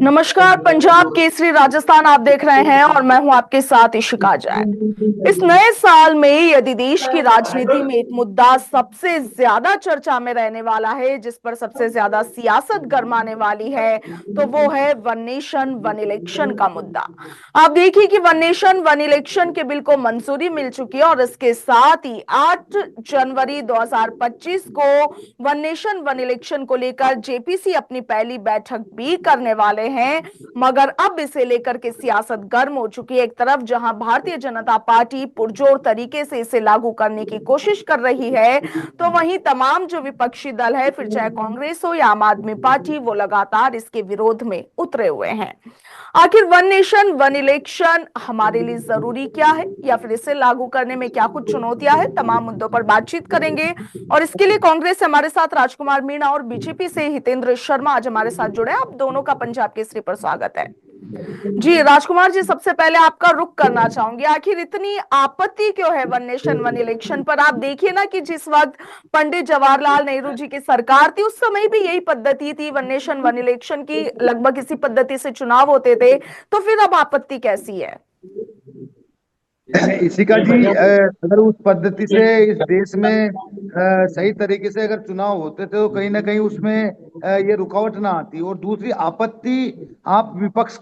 नमस्कार। पंजाब केसरी राजस्थान आप देख रहे हैं और मैं हूं आपके साथ इशिका जैन। इस नए साल में यदि देश की राजनीति में एक मुद्दा सबसे ज्यादा चर्चा में रहने वाला है, जिस पर सबसे ज्यादा सियासत गरमाने वाली है, तो वो है वन नेशन वन इलेक्शन का मुद्दा। आप देखिए कि वन नेशन वन इलेक्शन के बिल को मंजूरी मिल चुकी है और इसके साथ ही 8 जनवरी 2025 को वन नेशन वन इलेक्शन को लेकर जेपीसी अपनी पहली बैठक भी करने वाले हैं। मगर अब इसे लेकर के सियासत गर्म हो चुकी है। एक तरफ जहां भारतीय जनता पार्टी पुरजोर तरीके से इसे लागू करने की कोशिश कर रही है, तो वहीं तमाम जो विपक्षी दल है, फिर चाहे कांग्रेस हो या आम आदमी पार्टी, वो लगातार इसके विरोध में उतरे हुए हैं। आखिर वन नेशन वन इलेक्शन हमारे लिए जरूरी क्या है, या फिर इसे लागू करने में क्या कुछ चुनौतियां हैं, तमाम मुद्दों पर बातचीत करेंगे। और इसके लिए कांग्रेस से हमारे साथ राजकुमार मीणा और बीजेपी से हितेंद्र शर्मा आज हमारे साथ जुड़े हैं। आप दोनों का पंजाब केसरी पर स्वागत है। जी राजकुमार जी, सबसे पहले आपका रुख करना चाहूंगी, आखिर इतनी आपत्ति क्यों है वन नेशन वन इलेक्शन पर? आप देखिए ना कि जिस वक्त पंडित जवाहरलाल नेहरू जी की सरकार थी, उस समय भी यही पद्धति थी, वन नेशन वन इलेक्शन की, लगभग इसी पद्धति से चुनाव होते थे। तो फिर अब आपत्ति कैसी है? इसी का जी अगर उस पद्धति से इस देश में सही तरीके से अगर चुनाव होते थे तो कहीं ना कहीं उसमें ये रुकावट ना आती। और दूसरी आपत्ति, आप विपक्ष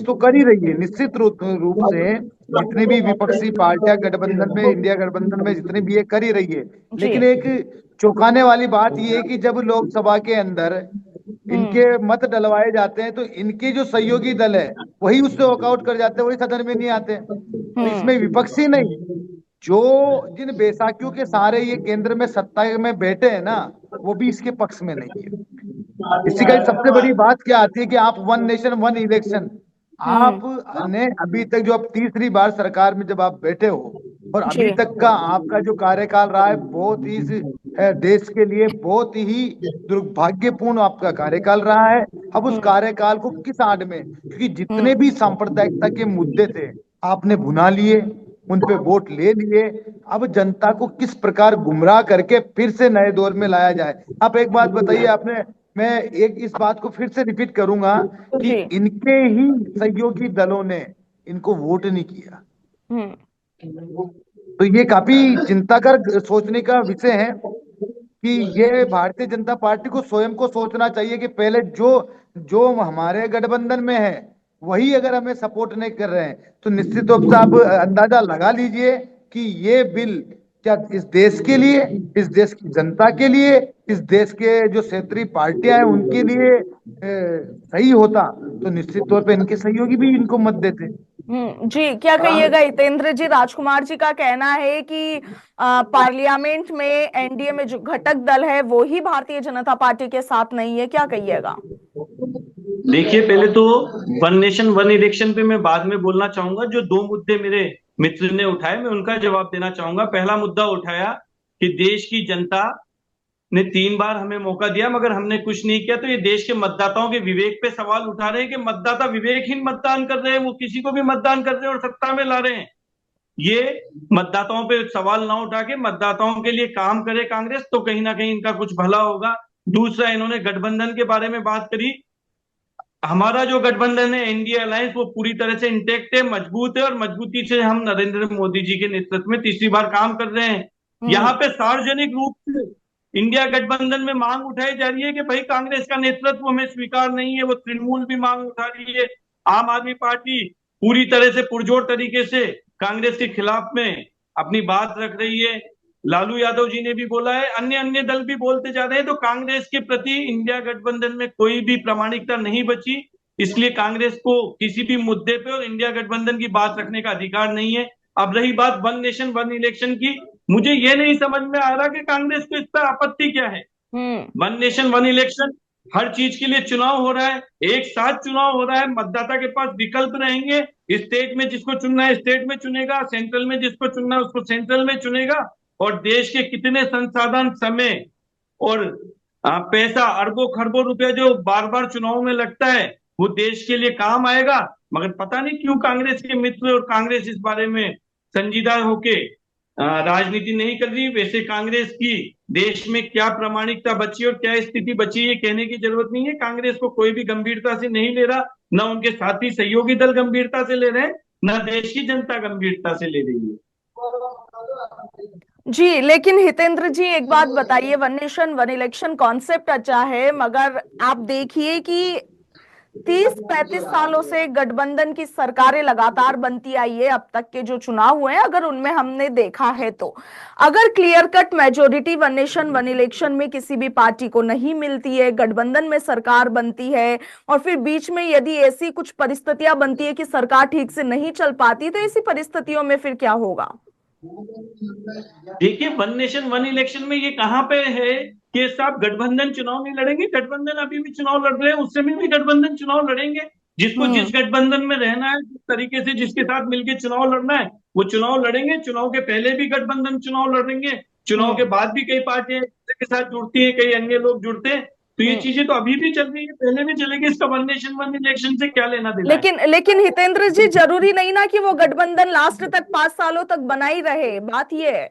तो कर ही रही है निश्चित रूप से। जितनी भी विपक्षी पार्टियां गठबंधन में, इंडिया गठबंधन में जितनी भी ये कर ही रही है। जी। लेकिन एक चौंकाने वाली बात ये है कि जब लोकसभा के अंदर इनके हम्म। मत डलवाए जाते हैं तो इनके जो सहयोगी दल है वही उससे वॉकआउट कर जाते हैं, वही सदन में नहीं आते। तो इसमें हम्म। विपक्षी नहीं, जो जिन बेसाखियों के सहारे ये केंद्र में सत्ता में बैठे हैं ना, वो भी इसके पक्ष में नहीं है। इसी का सबसे बड़ी बात क्या आती है कि आप वन नेशन वन इलेक्शन, हम्म। आपने अभी तक जो अब तीसरी बार सरकार में जब आप बैठे हो और जी। अभी तक का आपका जो कार्यकाल रहा है, बहुत ही इस देश के लिए बहुत ही दुर्भाग्यपूर्ण आपका कार्यकाल रहा है। अब उस हम्म। कार्यकाल को किस आड़ में, क्योंकि जितने हम्म। भी सांप्रदायिकता के मुद्दे थे आपने भुना लिए, उन पे वोट ले लिए। अब जनता को किस प्रकार गुमराह करके फिर से नए दौर में लाया जाए। आप एक बात बताइए, आपने, मैं एक इस बात को फिर से रिपीट करूंगा कि जी। इनके ही सहयोगी दलों ने इनको वोट नहीं किया। हम्म। तो ये काफी चिंताकर सोचने का विषय है कि ये भारतीय जनता पार्टी को स्वयं को सोचना चाहिए कि पहले जो जो हमारे गठबंधन में है वही अगर हमें सपोर्ट नहीं कर रहे हैं तो निश्चित रूप से आप अंदाजा लगा लीजिए कि ये बिल क्या इस देश के लिए, इस देश की जनता के लिए, इस देश के जो क्षेत्रीय पार्टियां हैं उनके लिए सही होता तो निश्चित तौर पे इनके सहयोगी भी इनको मत देते। जी, क्या कहिएगा हितेंद्र जी? राजकुमार जी का कहना है कि पार्लियामेंट में एनडीए में जो घटक दल है वो ही भारतीय जनता पार्टी के साथ नहीं है, क्या कहिएगा? देखिए, पहले तो वन नेशन वन इलेक्शन पे मैं बाद में बोलना चाहूंगा। जो दो मुद्दे मेरे मित्र ने उठाए, मैं उनका जवाब देना चाहूंगा। पहला मुद्दा उठाया कि देश की जनता ने 3 बार हमें मौका दिया मगर हमने कुछ नहीं किया। तो ये देश के मतदाताओं के विवेक पे सवाल उठा रहे हैं कि मतदाता विवेकहीन मतदान कर रहे हैं, वो किसी को भी मतदान कर रहे हैं और सत्ता में ला रहे हैं। ये मतदाताओं पे सवाल ना उठा के मतदाताओं के लिए काम करे कांग्रेस, तो कहीं ना कहीं इनका कुछ भला होगा। दूसरा, इन्होंने गठबंधन के बारे में बात करी। हमारा जो गठबंधन है, एनडीए अलायंस, वो पूरी तरह से इंटेक्ट है, मजबूत है, और मजबूती से हम नरेंद्र मोदी जी के नेतृत्व में तीसरी बार काम कर रहे हैं। यहाँ हम्म। पे सार्वजनिक रूप से इंडिया गठबंधन में मांग उठाई जा रही है कि भाई कांग्रेस का नेतृत्व हमें स्वीकार नहीं है। वो तृणमूल भी मांग उठा रही है। आम आदमी पार्टी पूरी तरह से पुरजोर तरीके से कांग्रेस के खिलाफ में अपनी बात रख रही है। लालू यादव जी ने भी बोला है, अन्य अन्य दल भी बोलते जा रहे हैं। तो कांग्रेस के प्रति इंडिया गठबंधन में कोई भी प्रामाणिकता नहीं बची। इसलिए कांग्रेस को किसी भी मुद्दे पे और इंडिया गठबंधन की बात रखने का अधिकार नहीं है। अब रही बात वन नेशन वन इलेक्शन की, मुझे ये नहीं समझ में आ रहा कि कांग्रेस को इस पर आपत्ति क्या है। हम्म। वन नेशन वन इलेक्शन, हर चीज के लिए चुनाव हो रहा है, एक साथ चुनाव हो रहा है। मतदाता के पास विकल्प रहेंगे। स्टेट में जिसको चुनना है स्टेट में चुनेगा, सेंट्रल में जिसको चुनना है उसको सेंट्रल में चुनेगा। और देश के कितने संसाधन, समय और पैसा, अरबों खरबों रुपया जो बार बार चुनाव में लगता है, वो देश के लिए काम आएगा। मगर पता नहीं क्यों कांग्रेस के मित्र और कांग्रेस इस बारे में संजीदा होके राजनीति नहीं कर रही, वैसे कांग्रेस की देश में क्या प्रामाणिकता बची और क्या स्थिति बची ये कहने की जरूरत नहीं है। कांग्रेस को कोई भी गंभीरता से नहीं ले रहा, ना उनके साथी सहयोगी दल गंभीरता से ले रहे हैं, ना देश की जनता गंभीरता से ले रही है। जी, लेकिन हितेंद्र जी एक बात बताइए, one nation one election concept अच्छा है, मगर आप देखिए कि 30-35 सालों से गठबंधन की सरकारें लगातार बनती आई है। अब तक के जो चुनाव हुए हैं, अगर उनमें हमने देखा है तो अगर clear cut majority one nation one election में किसी भी पार्टी को नहीं मिलती है, गठबंधन में सरकार बनती है और फिर बीच में यदि ऐसी कुछ परिस्थितियां बनती है कि सरकार ठीक से नहीं चल पाती, तो ऐसी परिस्थितियों में फिर क्या होगा? देखिए, वन नेशन वन इलेक्शन में ये कहां पे है कि साहब गठबंधन चुनाव नहीं लड़ेंगे? गठबंधन अभी भी चुनाव लड़ रहे हैं, उस समय भी गठबंधन चुनाव लड़ेंगे। जिसको जिस हम्म। गठबंधन में रहना है, जिस तरीके से जिसके साथ मिलकर चुनाव लड़ना है, वो चुनाव लड़ेंगे। चुनाव के पहले भी गठबंधन चुनाव लड़ेंगे, चुनाव के हम्म। बाद भी कई पार्टियां एक दूसरे के साथ जुड़ती है, कई अन्य लोग जुड़ते हैं। तो ये हम्म। चीजें तो अभी भी चल रही है, पहले भी चलेगी। इसका वन नेशन वन इलेक्शन से क्या लेना देना है? लेकिन हितेंद्र जी, जरूरी नहीं ना कि वो गठबंधन लास्ट तक 5 सालों तक बना ही रहे, बात ये है।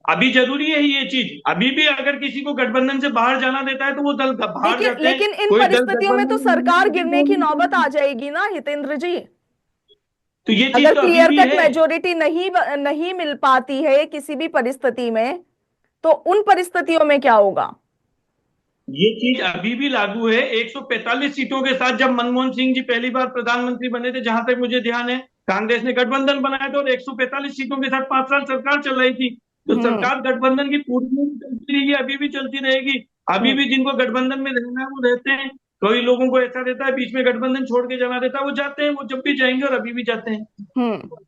अभी जरूरी है ये चीज। अभी भी अगर किसी को गठबंधन से बाहर जाना देता है तो वो दल बाहर लेकिन जाते हैं। लेकिन इन कोई दल परिस्थितियों में तो गठबंधन में नहीं सरकार है गिरने की नौबत आ तो जाएगी ना हितेंद्र जी। तो ये चीज अगर तो अभी क्लियर भी कट है। मेजोरिटी नहीं मिल पाती है किसी भी परिस्थिति में, तो उन परिस्थितियों में क्या होगा? ये चीज अभी भी लागू है। 145 सीटों के साथ जब मनमोहन सिंह जी पहली बार प्रधानमंत्री बने थे, जहां तक मुझे ध्यान है, कांग्रेस ने गठबंधन बनाया था और 145 सीटों के साथ 5 साल सरकार चल रही थी। तो हम्म। सरकार गठबंधन की पूरी में चलती रही है, अभी भी चलती रहेगी। अभी हम्म। भी जिनको गठबंधन में रहना है वो रहते हैं। कई लोगों को ऐसा रहता है बीच में गठबंधन छोड़ के जाना रहता है, वो जाते हैं, वो जब भी जाएंगे और अभी भी जाते हैं। हम्म।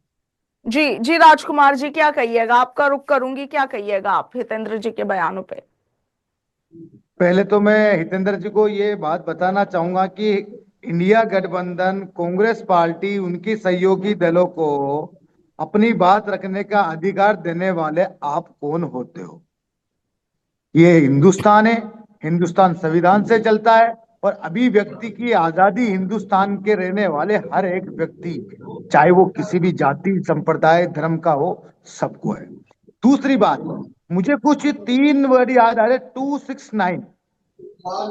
जी जी, राजकुमार जी क्या कहिएगा? आपका रुख करूंगी, क्या कहिएगा आप हितेंद्र जी के बयानों पे? पहले तो मैं हितेंद्र जी को ये बात बताना चाहूंगा कि इंडिया गठबंधन, कांग्रेस पार्टी, उनकी सहयोगी दलों को अपनी बात रखने का अधिकार देने वाले आप कौन होते हो? ये हिंदुस्तान है, हिंदुस्तान संविधान से चलता है और अभिव्यक्ति की आजादी हिंदुस्तान के रहने वाले हर एक व्यक्ति, चाहे वो किसी भी जाति, संप्रदाय, धर्म का हो, सबको है। दूसरी बात, मुझे कुछ 3 वर्ड याद आ रहे, 269।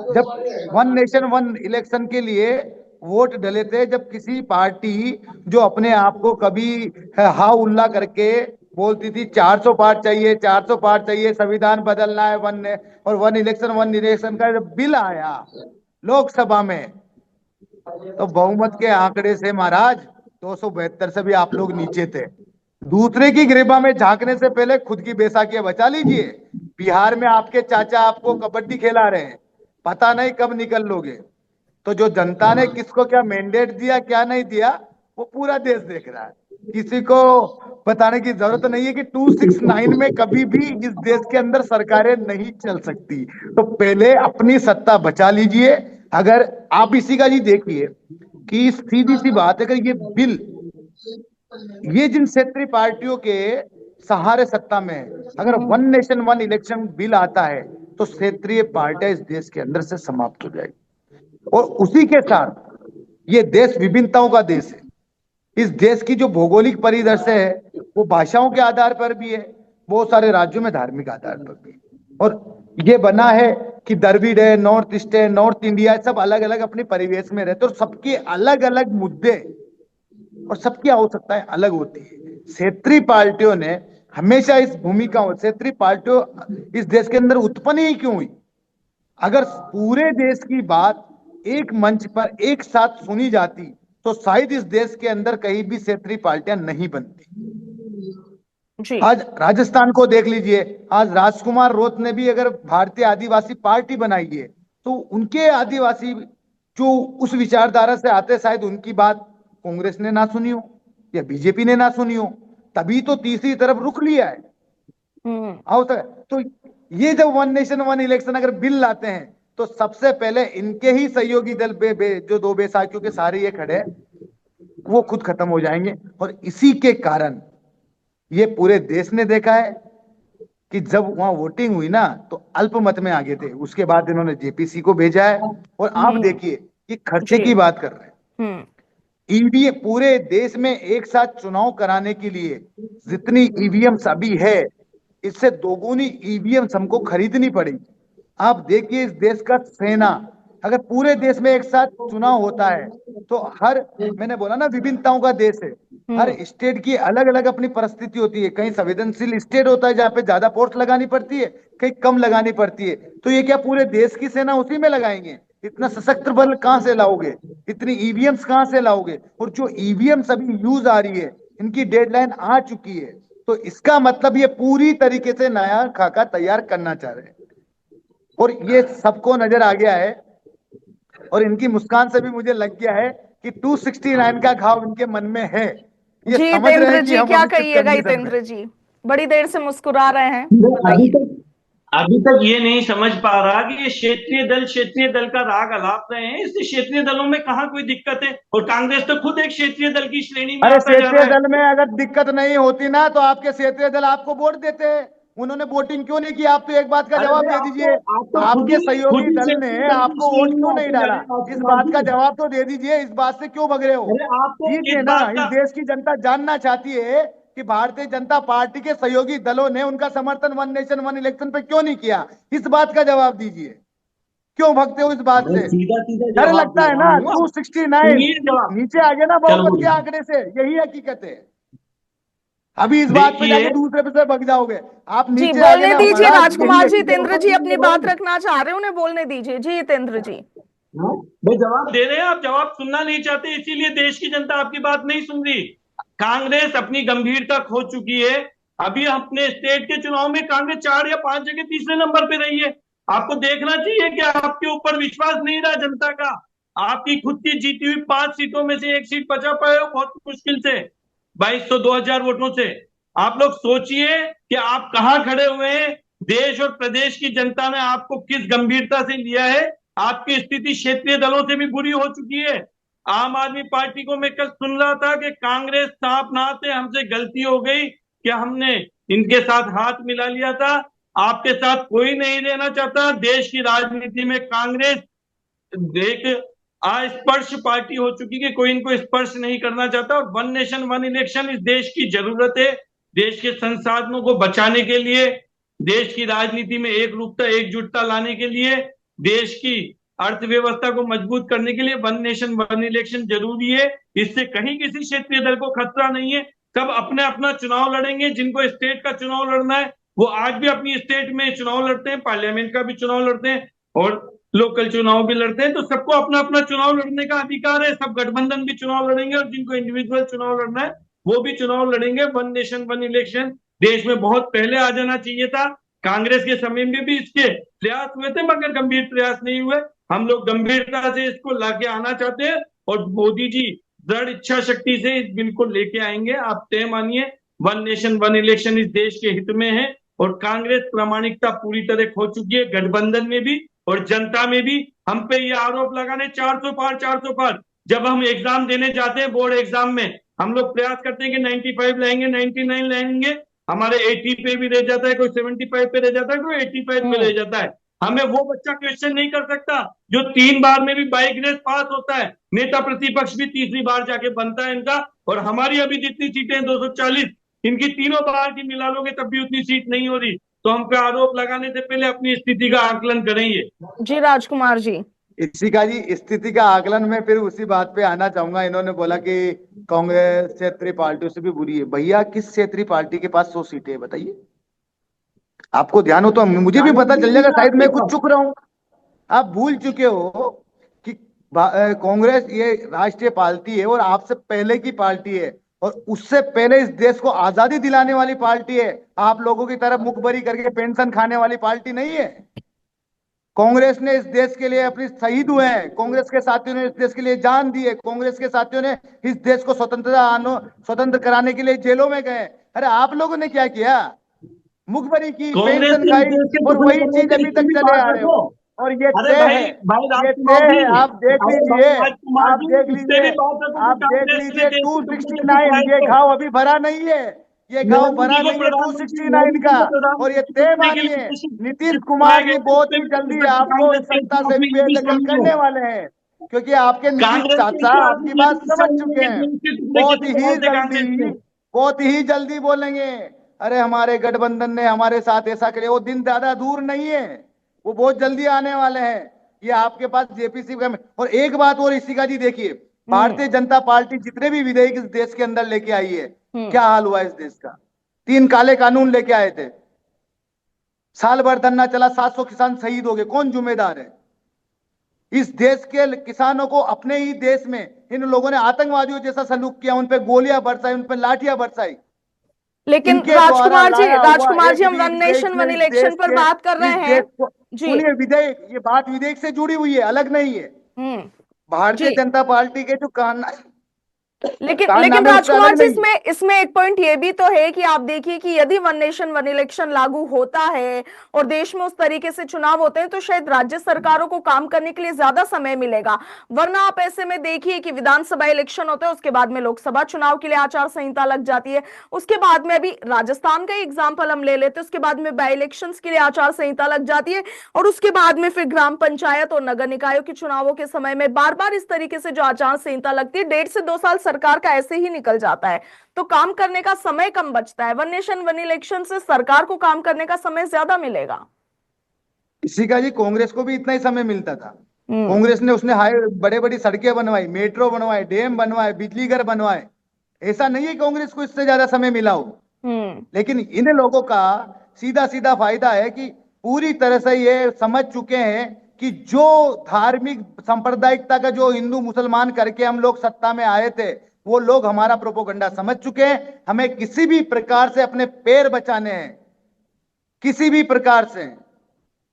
जब वन नेशन वन इलेक्शन के लिए वोट डले थे, जब किसी पार्टी जो अपने आप को कभी हा उल्ला करके बोलती थी 400 पार चाहिए, 400 पार चाहिए, संविधान बदलना है, और वन इलेक्शन का जब बिल आया लोकसभा में, तो बहुमत के आंकड़े से महाराज 272 से भी आप लोग नीचे थे। दूसरे की गिरेबा में झांकने से पहले खुद की बैसाखियां बचा लीजिए। बिहार में आपके चाचा आपको कबड्डी खिला रहे हैं, पता नहीं कब निकल लोगे। तो जो जनता ने किसको क्या मैंडेट दिया, क्या नहीं दिया, वो पूरा देश देख रहा है। किसी को बताने की जरूरत नहीं है कि 269 में कभी भी इस देश के अंदर सरकारें नहीं चल सकती। तो पहले अपनी सत्ता बचा लीजिए। अगर आप इसी का जी देखिए कि सीधी सी बात है, अगर ये बिल, ये जिन क्षेत्रीय पार्टियों के सहारे सत्ता में है, अगर one nation one election bill आता है तो क्षेत्रीय पार्टियां इस देश के अंदर से समाप्त हो जाएगी। और उसी के साथ ये देश विभिन्नताओं का देश है। इस देश की जो भौगोलिक परिदृश्य है वो भाषाओं के आधार पर भी है, बहुत सारे राज्यों में धार्मिक आधार पर भी। और ये बना है कि द्रविड़ है, नॉर्थ ईस्ट है, नॉर्थ इंडिया है, सब अलग अलग अपने परिवेश में रहते और सबके अलग अलग मुद्दे और सबकी आवश्यकताएं अलग होती है। क्षेत्रीय पार्टियों ने हमेशा इस भूमिका, क्षेत्रीय पार्टियों इस देश के अंदर उत्पन्न ही क्यों हुई? अगर पूरे देश की बात एक मंच पर एक साथ सुनी जाती तो शायद इस देश के अंदर कहीं भी क्षेत्रीय पार्टियां नहीं बनती। जी। आज राजस्थान को देख लीजिए, आज राजकुमार रोत ने भी अगर भारतीय आदिवासी पार्टी बनाई है तो उनके आदिवासी जो उस विचारधारा से आते, शायद उनकी बात कांग्रेस ने ना सुनी हो या बीजेपी ने ना सुनी हो, तभी तो तीसरी तरफ रुख लिया है। तो ये जब वन नेशन वन इलेक्शन अगर बिल लाते हैं तो सबसे पहले इनके ही सहयोगी दल जो दो बैसाखियों के सहारे ये खड़े हैं, वो खुद खत्म हो जाएंगे। और इसी के कारण ये पूरे देश ने देखा है कि जब वहां वोटिंग हुई ना तो अल्पमत में आगे थे, उसके बाद इन्होंने जेपीसी को भेजा है। और आप देखिए, ये खर्चे जी। की बात कर रहे हैं। ईवीएम पूरे देश में एक साथ चुनाव कराने के लिए जितनी ईवीएम अभी है, इससे दोगुनी ईवीएम हमको खरीदनी पड़ेगी। आप देखिए इस देश का सेना, अगर पूरे देश में एक साथ चुनाव होता है तो हर, मैंने बोला ना विभिन्नताओं का देश है, हर स्टेट की अलग अलग अपनी परिस्थिति होती है। कहीं संवेदनशील स्टेट होता है जहाँ पे ज्यादा फोर्स लगानी पड़ती है, कहीं कम लगानी पड़ती है। तो ये क्या पूरे देश की सेना उसी में लगाएंगे? इतना सशस्त्र बल कहां से लाओगे? इतनी ईवीएम्स कहां से लाओगे? और जो ईवीएम्स अभी यूज आ रही है, इनकी डेडलाइन आ चुकी है, तो इसका मतलब ये पूरी तरीके से नया खाका तैयार करना चाह रहे हैं। और ये सबको नजर आ गया है, और इनकी मुस्कान से भी मुझे लग गया है कि 269 का घाव इनके मन में है। ये जी समझ रहे जितेंद्र हैं कि जी, हम क्या अभी किस कहिएगा कंडीशन में। जितेंद्र जी? बड़ी देर से मुस्कुरा रहे हैं, अभी बताइए। तक अभी तक ये नहीं समझ पा रहा कि ये क्षेत्रीय दल का राग अलाप रहे हैं। इससे क्षेत्रीय दलों में कहाँ कोई दिक्कत है? और कांग्रेस तो खुद एक क्षेत्रीय दल की श्रेणी में अरे आता जा क्षेत्रीय रहा है। दल में अगर दिक्कत नहीं होती ना तो आपके क्षेत्रीय दल आपको वोट देते। उन्होंने वोटिंग क्यों नहीं की? आप तो एक बात का अरे जवाब भाई, दे दीजिए, आप तो आपके खुद सहयोगी ही दल ने क्षेत्रीय दल की आपको वोट श्रेणी में क्यों नहीं आते जा रहे डाला? हैं इस राजकुमार बात का जी। जवाब तो दे दीजिए, इस बात से क्यों भग रहे हो? अरे आपको दीजिए इस ना, बात इस का देश की जनता जानना चाहती है कि भारतीय जनता पार्टी के सहयोगी दलों ने उनका समर्थन वन नेशन वन इलेक्शन पे क्यों नहीं किया। इस बात का जवाब दीजिए, क्यों भगते हो इस बात मैं से? सीधा सीधा डर जवाब लगता दे है रहा ना? हूँ, आप 269 सुनिए जवाब। नीचे आ गया ना चलो बहुमत के आंकड़े से, यही हकीकत है। अभी इस बात पे देखिए, जाके दूसरे पे से भग जाओगे। आप जी नीचे आ गए बोलने ना दीजिए महाराज, यही राजकुमार जी, हकीकत जितेंद्र है। जी अपनी बात रखना चाह रहे हैं, उन्हें बोलने दीजिए। जी जितेंद्र जी। हाँ, भाई जवाब दे रहे हैं, आप जवाब सुनना नहीं चाहते, इसीलिए देश की जनता आपकी बात नहीं सुन रही। कांग्रेस अपनी गंभीरता खो चुकी है। अभी अपने स्टेट के चुनाव में कांग्रेस 4 या 5 जगह तीसरे नंबर पे रही है। आपको देखना चाहिए कि आपके ऊपर विश्वास नहीं रहा जनता का। आपकी खुद की जीती हुई 5 सीटों में से एक सीट बचा पाए हो बहुत मुश्किल से, 2200 2000 वोटों से। आप लोग सोचिए कि आप कहां खड़े हुए हैं। देश और प्रदेश की जनता ने आपको किस गंभीरता से लिया है। आपकी स्थिति क्षेत्रीय दलों से भी बुरी हो चुकी है। आम आदमी पार्टी को मैं कल सुन रहा था कि कांग्रेस साफ नाथ है, हमसे गलती हो गई कि हमने इनके साथ हाथ मिला लिया था। आपके साथ कोई नहीं रहना चाहता। देश की राजनीति में कांग्रेस एक अस्पर्श पार्टी हो चुकी कि कोई इनको स्पर्श नहीं करना चाहता। और वन नेशन वन इलेक्शन इस देश की जरूरत है। देश के संसाधनों को बचाने के लिए, देश की राजनीति में एक रूपता एकजुटता लाने के लिए, देश की अर्थव्यवस्था को मजबूत करने के लिए वन नेशन वन इलेक्शन जरूरी है। इससे कहीं किसी क्षेत्रीय दल को खतरा नहीं है। सब अपने अपना चुनाव लड़ेंगे। जिनको स्टेट का चुनाव लड़ना है वो आज भी अपनी स्टेट में चुनाव लड़ते हैं, पार्लियामेंट का भी चुनाव लड़ते हैं और लोकल चुनाव भी लड़ते हैं। तो सबको अपना अपना चुनाव लड़ने का अधिकार है। सब गठबंधन भी चुनाव लड़ेंगे और जिनको इंडिविजुअल चुनाव लड़ना है वो भी चुनाव लड़ेंगे। वन नेशन वन इलेक्शन देश में बहुत पहले आ जाना चाहिए था। कांग्रेस के समय में भी इसके प्रयास हुए थे मगर गंभीर प्रयास नहीं हुए। हम लोग गंभीरता से इसको लाके आना चाहते हैं और मोदी जी दृढ़ इच्छा शक्ति से इस बिल को लेके आएंगे। आप तय मानिए, वन नेशन वन इलेक्शन इस देश के हित में है। और कांग्रेस प्रामाणिकता पूरी तरह खो चुकी है, गठबंधन में भी और जनता में भी। हम पे ये आरोप लगाने 400 पार 400 पार। जब हम एग्जाम देने जाते हैं बोर्ड एग्जाम में, हम लोग प्रयास करते हैं कि 95 लाएंगे 99 लाएंगे, हमारे 80 पे भी रह जाता है, कोई 75 पे रह जाता है, कोई 85 पे रह जाता है। हमें वो बच्चा क्वेश्चन नहीं कर सकता जो 3 बार में भी बाइक रेस पास होता है। नेता प्रतिपक्ष भी तीसरी बार जाके बनता है इनका। और हमारी अभी जितनी सीटें 240, इनकी तीनों बार की मिला लोगे तब भी उतनी सीट नहीं हो रही। तो हम पे आरोप लगाने से पहले अपनी स्थिति का आकलन करेंगे। जी राजकुमार जी। इसी का जी स्थिति का आकलन में फिर उसी बात पे आना चाहूंगा। इन्होंने बोला कि कांग्रेस क्षेत्रीय पार्टियों से भी बुरी है। भैया किस क्षेत्रीय पार्टी के पास 100 सीटें है बताइए? आपको ध्यान हो तो मुझे भी पता चल जाएगा, शायद मैं कुछ चुक रहा हूं। आप भूल चुके हो कि कांग्रेस ये राष्ट्रीय पार्टी है और आपसे पहले की पार्टी है, और उससे पहले इस देश को आजादी दिलाने वाली पार्टी है। आप लोगों की तरफ मुखबरी करके पेंशन खाने वाली पार्टी नहीं है। कांग्रेस ने इस देश के लिए अपनी शहीद हुए हैं, कांग्रेस के साथियों ने इस देश के लिए जान दी है, कांग्रेस के साथियों ने इस देश को स्वतंत्र कराने के लिए जेलों में गए। अरे आप लोगों ने क्या किया? मुखबरी की, कांग्रेस पेंशन ने इस खाई, देश के और टुकड़े वही करने चीज के अभी इससे तक भी चले बात आ रहे रखो। हो। और ये अरे तय भाई है, भाई ये राजकुमार तय जी, है। आप देख अरे भाई लीजिए, राजकुमार आप जी, देख इससे लीजिए, भी बात रखो कि आप देख कांग्रेस ने लीजिए देश के टुकड़े कैसे 269, कराए ये थे। घाव अभी भरा नहीं है। ये घाव नेहरू भरा जी को नहीं है प्रधानमंत्री, 269 नेहरू जी का। को और ये प्रधानमंत्री तय बनाने के लिए मानिए, विदेशी नीतीश बनाए कुमार गए जी थे, बहुत उसमें ही भी जल्दी कांग्रेस आपको इस के सत्ता इतिहास से में ये भी बेदखल शामिल है। करने वाले हैं। क्योंकि आपके नीतीश कांग्रेस के चाचा इतिहास आपकी में बात किसी समझ किसान चुके ने हैं। दिल से टुकड़े किए तो बोलते कांग्रेस थे। बहुत ही जल्दी बोलेंगे, अरे हमारे गठबंधन ने हमारे साथ ऐसा करे। वो दिन ज्यादा दूर नहीं है, वो बहुत जल्दी आने वाले हैं। ये आपके पास जेपीसी का। और एक बात और इसी का जी, देखिए भारतीय जनता पार्टी जितने भी विधेयक इस देश के अंदर लेके आई है, क्या हाल हुआ इस देश का। 3 काले कानून लेके आए थे, साल भर धरना चला, 700 किसान शहीद हो गए। कौन जिम्मेदार है? इस देश के किसानों को अपने ही देश में इन लोगों ने आतंकवादियों जैसा सलूक किया, उन पे गोलियां बरसाई, उन पे लाठियां बरसाई। लेकिन इनके द्वारा लाया हुआ राजकुमार जी, एक हम भी वन विधेयक नेशन में वन इलेक्शन पर बात कर इस रहे हैं देश को जी। सुनिए, विधेयक, ये बात विधेयक से जुड़ी हुई है, अलग नहीं है। हम्म। भारतीय जी, जनता पार्टी के जो लेकिन कारनामे उससे राजकुमार अलग जी, नहीं है। इसमें एक पॉइंट ये भी तो है कि आप देखिए कि यदि वन नेशन वन इलेक्शन लागू होता है और देश में उस तरीके से चुनाव होते हैं तो शायद राज्य सरकारों को काम करने के लिए ज्यादा समय मिलेगा। वरना आप ऐसे में देखिए कि विधानसभा इलेक्शन होता है, उसके बाद में लोकसभा चुनाव के लिए आचार संहिता लग जाती है, उसके बाद में अभी राजस्थान का एग्जाम्पल हम ले लेते हैं, उसके बाद में बाई इलेक्शन के लिए आचार संहिता लग जाती है, और उसके बाद में फिर ग्राम पंचायत और नगर निकायों के चुनावों के समय में बार बार इस तरीके से जो आचार संहिता लगती है, 1.5 से 2 साल सरकार का ऐसे ही निकल जाता है। तो काम करने का समय कम बचता है। वन नेशन वन इलेक्शन से सरकार को काम करने का समय ज्यादा मिलेगा। इसी का जी, कांग्रेस को भी इतना ही समय मिलता था। हम्म। कांग्रेस ने उसने हाई बड़े बड़ी सड़कें बनवाई, मेट्रो बनवाए, डैम बनवाए, बिजली घर बनवाए। ऐसा नहीं है कांग्रेस को इससे ज्यादा समय मिला हो। हम्म। लेकिन इन लोगों का सीधा सीधा फायदा है कि पूरी तरह से ये समझ चुके हैं कि जो धार्मिक सांप्रदायिकता का जो हिंदू मुसलमान करके हम लोग सत्ता में आए थे, वो लोग हमारा प्रोपोगंडा समझ चुके हैं। हमें किसी भी प्रकार से अपने पैर बचाने हैं, किसी भी प्रकार से।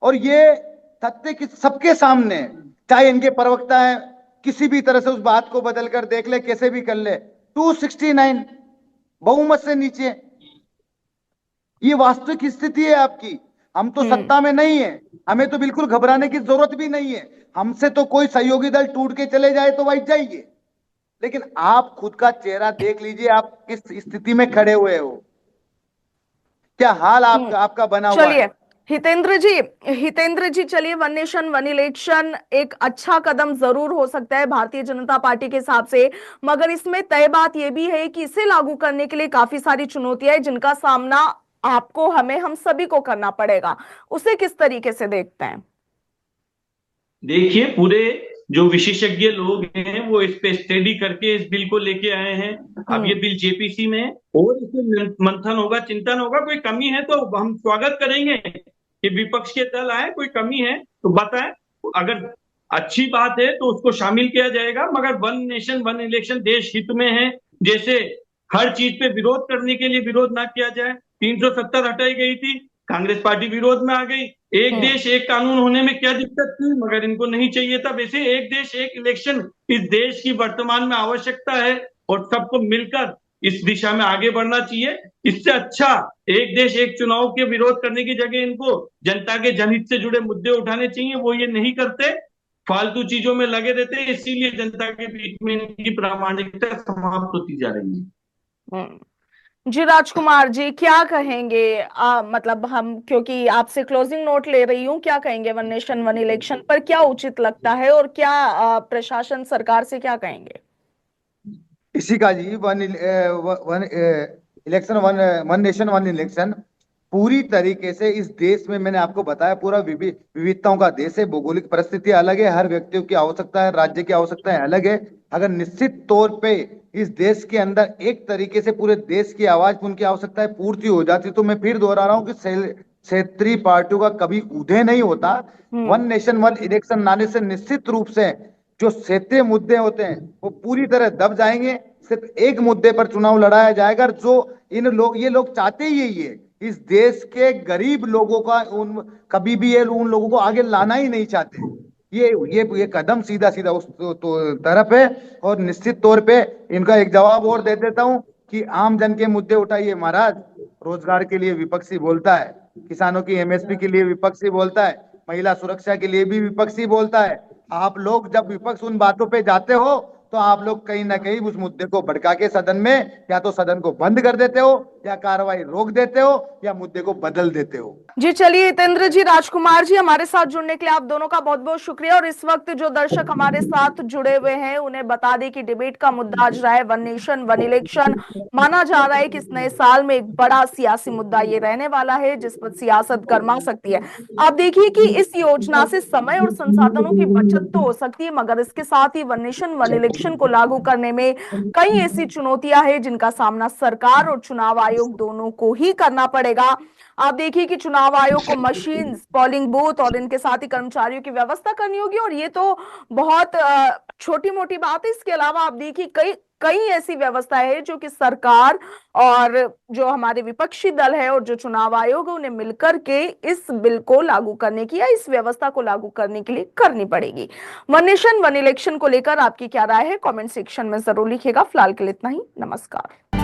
और ये तथ्य कि सबके सामने है। चाहे इनके प्रवक्ता है, किसी भी तरह से उस बात को बदल कर देख ले, कैसे भी कर ले। 269 बहुमत से नीचे, ये वास्तविक स्थिति है आपकी। हम तो सत्ता में नहीं है, हमें तो बिल्कुल घबराने की जरूरत भी नहीं है। हमसे तो कोई सहयोगी दल टूट के चले जाए तो वही जाइए, लेकिन आप खुद का चेहरा देख लीजिए, आप किस स्थिति में खड़े हुए हो, क्या हाल आपका बना हुआ चलिए है। हितेंद्र जी, चलिए, वन नेशन वन इलेक्शन एक अच्छा कदम जरूर हो सकता है भारतीय जनता पार्टी के हिसाब से, मगर इसमें तय बात यह भी है कि इसे लागू करने के लिए काफी सारी चुनौतियां हैं जिनका सामना आपको, हमें, हम सभी को करना पड़ेगा। उसे किस तरीके से देखते हैं? देखिए, पूरे जो विशेषज्ञ लोग हैं वो इस पे स्टडी करके इस बिल को लेके आए हैं। अब ये बिल जेपीसी में है और इसमें मंथन होगा, चिंतन होगा। कोई कमी है तो हम स्वागत करेंगे कि विपक्ष के दल आए, कोई कमी है तो बताएं। अगर अच्छी बात है तो उसको शामिल किया जाएगा, मगर वन नेशन वन इलेक्शन देश हित में है। जैसे हर चीज पे विरोध करने के लिए विरोध ना किया जाए। 370 हटाई गई थी, कांग्रेस पार्टी विरोध में आ गई। एक देश एक कानून होने में क्या दिक्कत थी, मगर इनको नहीं चाहिए था। वैसे एक देश एक इलेक्शन इस देश की वर्तमान में आवश्यकता है और सबको मिलकर इस दिशा में आगे बढ़ना चाहिए। इससे अच्छा एक देश एक चुनाव के विरोध करने की जगह इनको जनता के जनहित से जुड़े मुद्दे उठाने चाहिए। वो ये नहीं करते, फालतू चीजों में लगे रहते हैं, इसीलिए जनता के बीच में इनकी प्रामाणिकता समाप्त होती जा रही है। जी राजकुमार जी, क्या कहेंगे? मतलब हम, क्योंकि आपसे क्लोजिंग नोट ले रही हूँ, क्या कहेंगे वन नेशन वन इलेक्शन पर? क्या उचित लगता है और क्या प्रशासन सरकार से क्या कहेंगे? इसी का जी, one election, one nation one election पूरी तरीके से इस देश में, मैंने आपको बताया, पूरा विविधताओं का देश है। भौगोलिक परिस्थिति अलग है, हर व्यक्तियों की आवश्यकता है, राज्य की आवश्यकताएं अलग है। अगर निश्चित तौर पे इस देश के अंदर एक तरीके से पूरे देश की आवाज, उनकी आवश्यकताएं पूर्ति हो जाती, तो मैं फिर दोहरा रहा हूँ कि क्षेत्रीय पार्टियों का कभी उदय नहीं होता। वन नेशन वन इलेक्शन लाने से निश्चित रूप से जो क्षेत्रीय मुद्दे होते हैं वो पूरी तरह दब जाएंगे। सिर्फ एक मुद्दे पर चुनाव लड़ाया जाएगा, जो ये लोग चाहते ही यही है। इस देश के गरीब लोगों का कभी भी ये उन लोगों को आगे लाना ही नहीं चाहते। ये कदम सीधा सीधा उस तो तरफ है। और निश्चित तौर पे इनका एक जवाब और दे देता हूं कि आम जन के मुद्दे उठाइए महाराज। रोजगार के लिए विपक्षी बोलता है, किसानों की एमएसपी के लिए विपक्षी बोलता है, महिला सुरक्षा के लिए भी विपक्षी बोलता है। आप लोग जब विपक्ष उन बातों पे जाते हो तो आप लोग कहीं ना कहीं उस मुद्दे को भड़का के सदन में या तो सदन को बंद कर देते हो या कार्रवाई रोक देते हो या मुद्दे को बदल देते हो। जी चलिए, हितेंद्र जी, राजकुमार जी, हमारे साथ जुड़ने के लिए आप दोनों का बहुत बहुत शुक्रिया। और इस वक्त जो दर्शक हमारे साथ जुड़े हुए हैं उन्हें बता दें कि डिबेट का मुद्दा आज रहा है वन नेशन वन इलेक्शन। माना जा रहा है कि इस नए साल में एक बड़ा सियासी मुद्दा ये रहने वाला है जिस पर सियासत गर्मा सकती है। आप देखिए कि इस योजना से समय और संसाधनों की बचत तो हो सकती है, मगर इसके साथ ही वन नेशन वन इलेक्शन को लागू करने में कई ऐसी चुनौतियां हैं जिनका सामना सरकार और चुनाव आयोग दोनों को ही करना पड़ेगा। आप देखिए कि चुनाव आयोग को मशीन, पोलिंग बूथ और इनके साथ ही कर्मचारियों की व्यवस्था करनी होगी, और ये तो बहुत छोटी मोटी बात है। इसके अलावा आप देखिए कई कई ऐसी व्यवस्थाएं है जो कि सरकार और जो हमारे विपक्षी दल है और जो चुनाव आयोग है उन्हें मिलकर के इस बिल को लागू करने की या इस व्यवस्था को लागू करने के लिए करनी पड़ेगी। वन नेशन वन इलेक्शन को लेकर आपकी क्या राय है, कमेंट सेक्शन में जरूर लिखिएगा। फिलहाल के लिए इतना ही, नमस्कार।